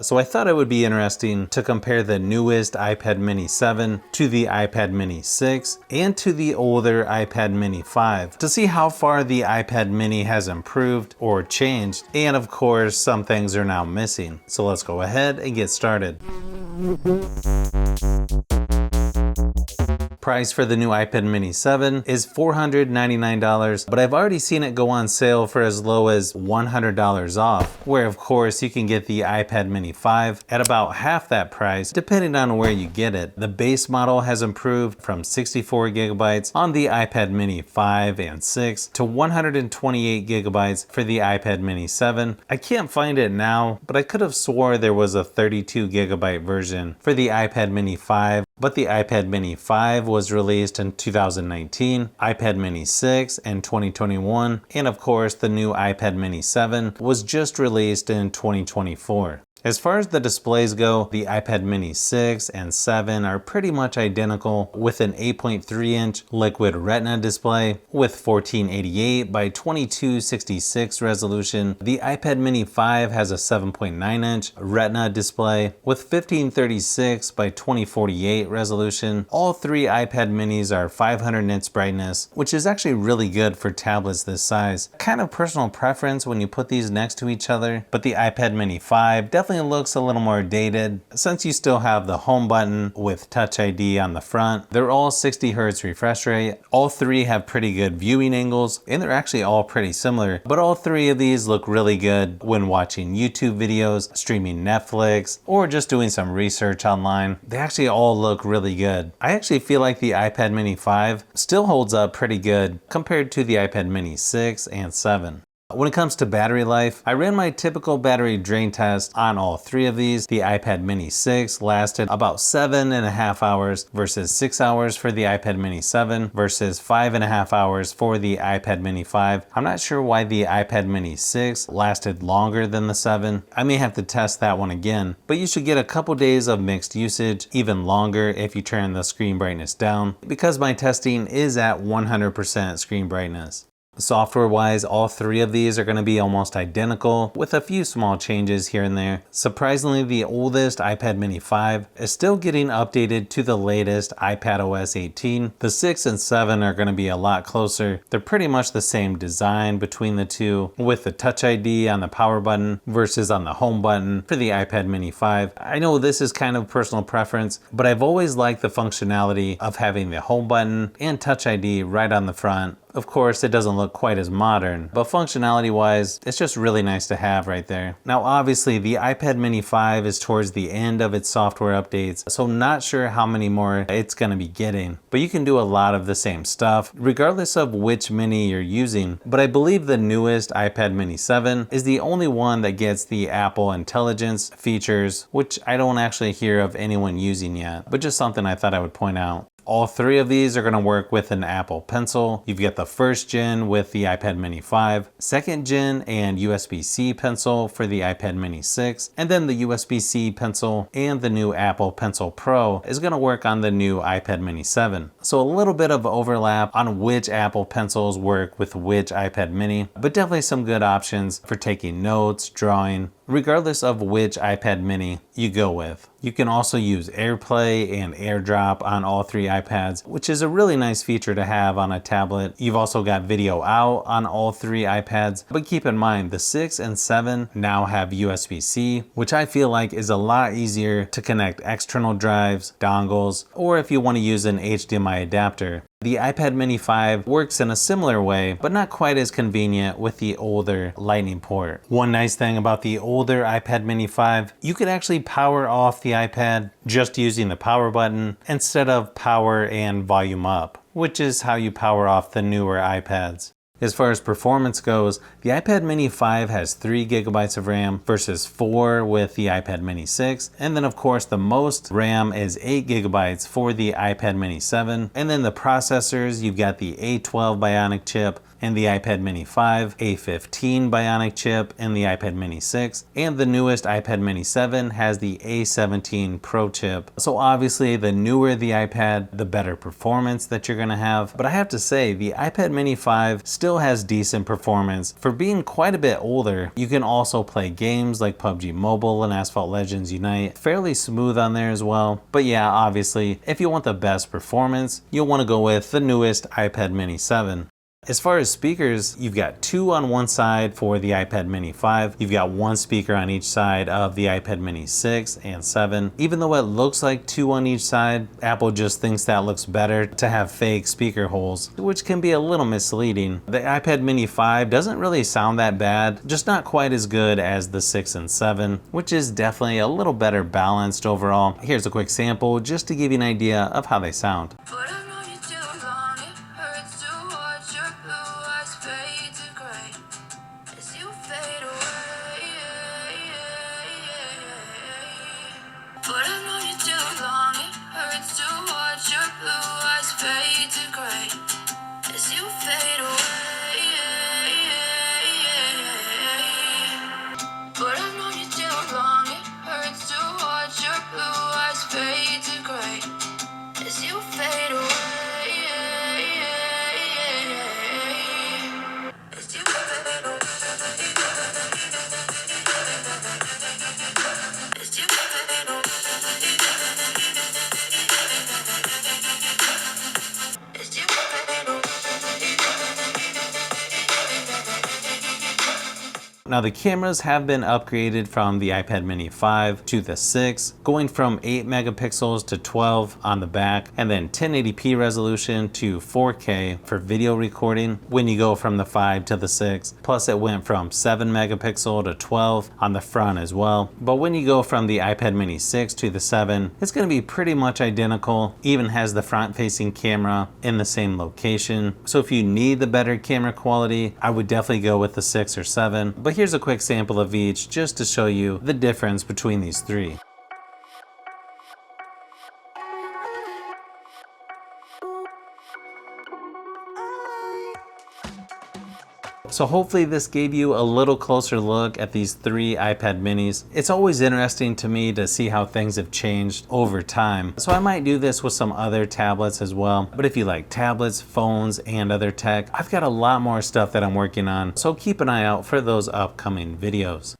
So I thought it would be interesting to compare the newest iPad mini 7 to the iPad mini 6 and to the older iPad mini 5 to see how far the iPad mini has improved or changed, and of course some things are now missing. So let's go ahead and get started. Price for the new iPad mini 7 is $499, but I've already seen it go on sale for as low as $100 off, where of course you can get the iPad mini 5 at about half that price depending on where you get it. The base model has improved from 64 gigabytes on the iPad mini 5 and 6 to 128 gigabytes for the iPad mini 7. I can't find it now, but I could have swore there was a 32 gigabyte version for the iPad mini 5, but the iPad mini 5 was released in 2019, iPad mini 6 in 2021, and of course the new iPad mini 7 was just released in 2024. As far as the displays go, the iPad mini 6 and 7 are pretty much identical with an 8.3-inch liquid retina display with 1488 by 2266 resolution. The iPad mini 5 has a 7.9-inch retina display with 1536 by 2048 resolution. All three iPad minis are 500 nits brightness, which is actually really good for tablets this size. Kind of personal preference when you put these next to each other, but the iPad mini 5 definitely looks a little more dated since you still have the home button with Touch ID on the front. They're all 60 Hz refresh rate. All three have pretty good viewing angles, and they're actually all pretty similar, but all three of these look really good when watching YouTube videos, streaming Netflix, or just doing some research online. They actually all look really good. I actually feel like the iPad mini 5 still holds up pretty good compared to the iPad mini 6 and 7. When it comes to battery life, I ran my typical battery drain test on all three of these. The iPad mini 6 lasted about 7.5 hours versus 6 hours for the iPad mini 7 versus 5.5 hours for the iPad mini 5. I'm not sure why the iPad mini 6 lasted longer than the 7. I may have to test that one again, but you should get a couple days of mixed usage, even longer if you turn the screen brightness down, because my testing is at 100% screen brightness. Software-wise, all three of these are going to be almost identical with a few small changes here and there. Surprisingly, the oldest iPad mini 5 is still getting updated to the latest iPadOS 18. The 6 and 7 are going to be a lot closer. They're pretty much the same design between the two, with the Touch ID on the power button versus on the home button for the iPad mini 5. I know this is kind of personal preference, but I've always liked the functionality of having the home button and Touch ID right on the front. Of course, it doesn't look quite as modern, but functionality wise, it's just really nice to have right there. Now, obviously, the iPad mini 5 is towards the end of its software updates, so not sure how many more it's going to be getting, but you can do a lot of the same stuff, regardless of which mini you're using. But I believe the newest iPad mini 7 is the only one that gets the Apple Intelligence features, which I don't actually hear of anyone using yet, but just something I thought I would point out. All three of these are going to work with an Apple Pencil. You've got the first gen with the iPad mini 5, second gen and USB-C pencil for the iPad mini 6, and then the USB-C pencil and the new Apple Pencil Pro is going to work on the new iPad mini 7. So a little bit of overlap on which Apple Pencils work with which iPad mini, but definitely some good options for taking notes, drawing, regardless of which iPad mini you go with. You can also use AirPlay and AirDrop on all three iPads, which is a really nice feature to have on a tablet. You've also got video out on all three iPads, but keep in mind the 6 and 7 now have USB-C, which I feel like is a lot easier to connect external drives, dongles, or if you want to use an HDMI adapter. The iPad mini 5 works in a similar way, but not quite as convenient with the older Lightning port. One nice thing about the older iPad mini 5, you could actually power off the iPad just using the power button instead of power and volume up, which is how you power off the newer iPads. As far as performance goes, the iPad mini 5 has 3 gigabytes of RAM versus 4 with the iPad mini 6. And then of course the most RAM is 8 gigabytes for the iPad mini 7. And then the processors, you've got the A12 Bionic chip and the iPad mini 5, A15 Bionic chip and the iPad mini 6, and the newest iPad mini 7 has the A17 Pro chip. So obviously the newer the iPad, the better performance that you're gonna have. But I have to say, the iPad mini 5 still still has decent performance. For being quite a bit older, you can also play games like PUBG Mobile and Asphalt Legends Unite. Fairly smooth on there as well. But yeah, obviously, if you want the best performance, you'll want to go with the newest iPad Mini 7. As far as speakers, you've got 2 on one side for the iPad Mini 5. You've got 1 speaker on each side of the iPad Mini 6 and 7. Even though it looks like 2 on each side, Apple just thinks that looks better to have fake speaker holes, which can be a little misleading. The iPad Mini 5 doesn't really sound that bad, just not quite as good as the 6 and 7, which is definitely a little better balanced overall. Here's a quick sample just to give you an idea of how they sound. Now the cameras have been upgraded from the iPad Mini 5 to the 6, going from 8 megapixels to 12 on the back, and then 1080p resolution to 4K for video recording when you go from the 5 to the 6. Plus it went from 7 megapixel to 12 on the front as well. But when you go from the iPad Mini 6 to the 7, it's going to be pretty much identical. Even has the front-facing camera in the same location. So if you need the better camera quality, I would definitely go with the 6 or 7. But here's a quick sample of each just to show you the difference between these three. So hopefully this gave you a little closer look at these 3 iPad minis. It's always interesting to me to see how things have changed over time. So I might do this with some other tablets as well. But if you like tablets, phones, and other tech, I've got a lot more stuff that I'm working on. So keep an eye out for those upcoming videos.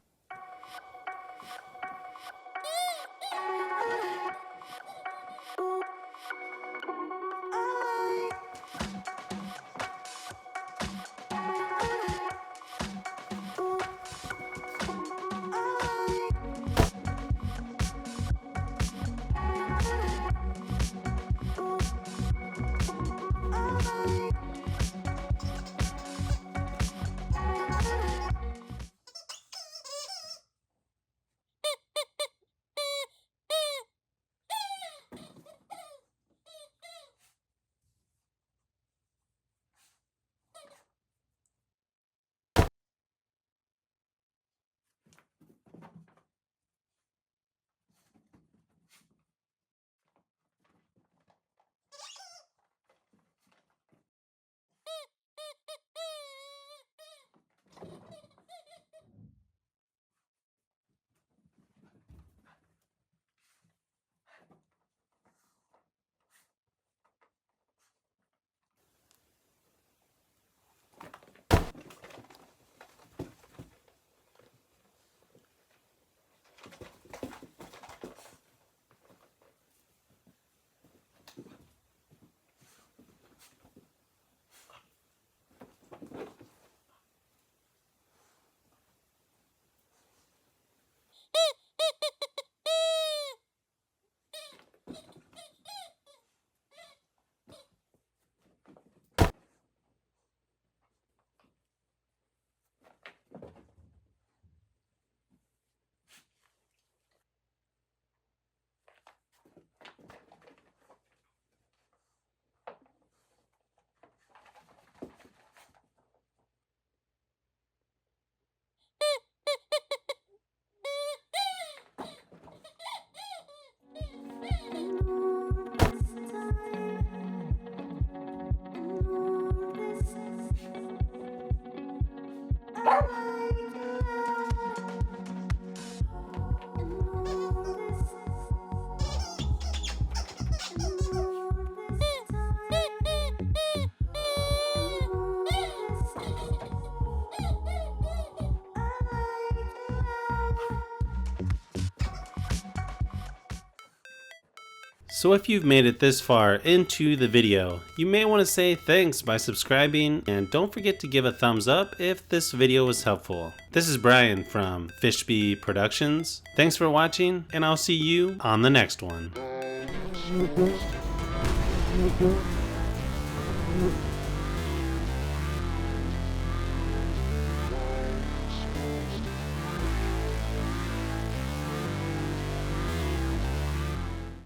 So if you've made it this far into the video, you may want to say thanks by subscribing, and don't forget to give a thumbs up if this video was helpful. This is Brian from Fishbee Productions. Thanks for watching, and I'll see you on the next one.